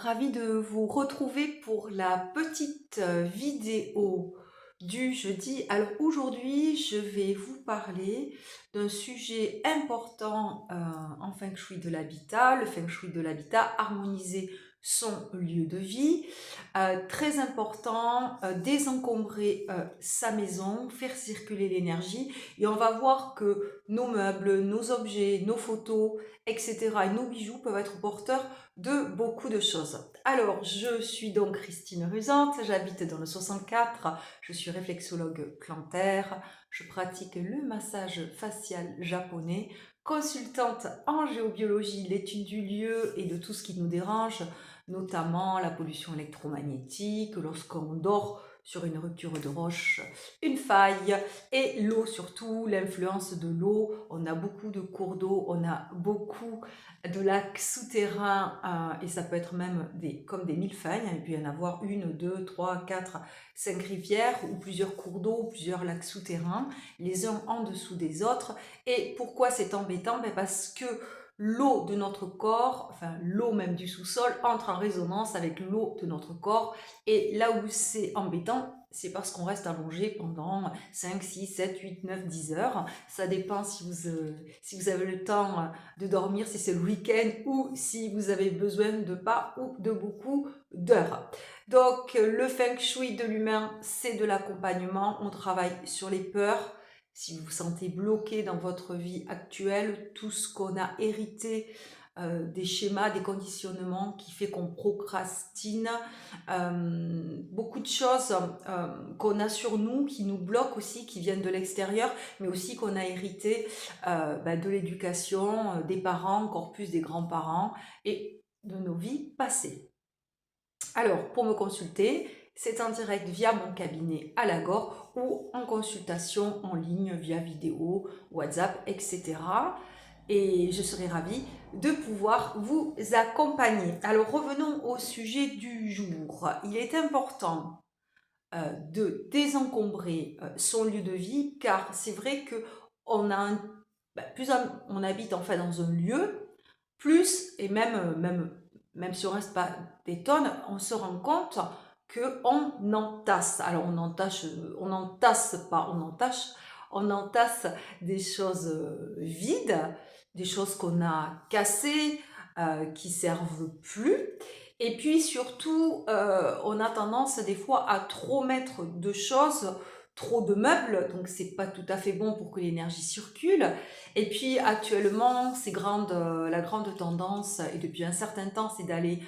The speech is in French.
ravie de vous retrouver pour la petite vidéo du jeudi. Alors aujourd'hui, je vais vous parler d'un sujet important en Feng Shui de l'habitat, le Feng Shui de l'habitat, harmoniser son lieu de vie. Très important, désencombrer sa maison, faire circuler l'énergie. Et on va voir que nos meubles, nos objets, nos photos, etc. et nos bijoux peuvent être porteurs de beaucoup de choses. Alors, je suis donc Christine Rusante, j'habite dans le 64, je suis réflexologue plantaire, je pratique le massage facial japonais, consultante en géobiologie, l'étude du lieu et de tout ce qui nous dérange, notamment la pollution électromagnétique, lorsqu'on dort sur une rupture de roche, une faille, et l'eau surtout, l'influence de l'eau. On a beaucoup de cours d'eau, on a beaucoup de lacs souterrains, et ça peut être même comme des millefeuilles, hein. Il peut y en avoir une, deux, trois, quatre, cinq rivières ou plusieurs cours d'eau, plusieurs lacs souterrains, les uns en dessous des autres. Et pourquoi c'est embêtant? Parce que l'eau de notre corps, enfin l'eau même du sous-sol, entre en résonance avec l'eau de notre corps. Et là où c'est embêtant, c'est parce qu'on reste allongé pendant 5, 6, 7, 8, 9, 10 heures. Ça dépend si vous avez le temps de dormir, si c'est le week-end ou si vous avez besoin de pas ou de beaucoup d'heures. Donc le Feng Shui de l'humain, c'est de l'accompagnement. On travaille sur les peurs. Si vous vous sentez bloqué dans votre vie actuelle, tout ce qu'on a hérité, des schémas, des conditionnements qui fait qu'on procrastine, beaucoup de choses qu'on a sur nous, qui nous bloquent aussi, qui viennent de l'extérieur, mais aussi qu'on a hérité de l'éducation, des parents, encore plus des grands-parents et de nos vies passées. Alors, pour me consulter, c'est en direct via mon cabinet à Lagore ou en consultation en ligne via vidéo, WhatsApp, etc. Et je serai ravie de pouvoir vous accompagner. Alors, revenons au sujet du jour. Il est important de désencombrer son lieu de vie, car c'est vrai que on a plus on habite en fait dans un lieu, plus, et même si on reste pas des tonnes, on se rend compte qu'on entasse. Alors on entasse pas, on entache, on entasse des choses vides, des choses qu'on a cassées, qui servent plus. Et puis surtout, on a tendance des fois à trop mettre de choses, trop de meubles, donc c'est pas tout à fait bon pour que l'énergie circule. Et puis actuellement, la grande tendance, et depuis un certain temps, c'est d'aller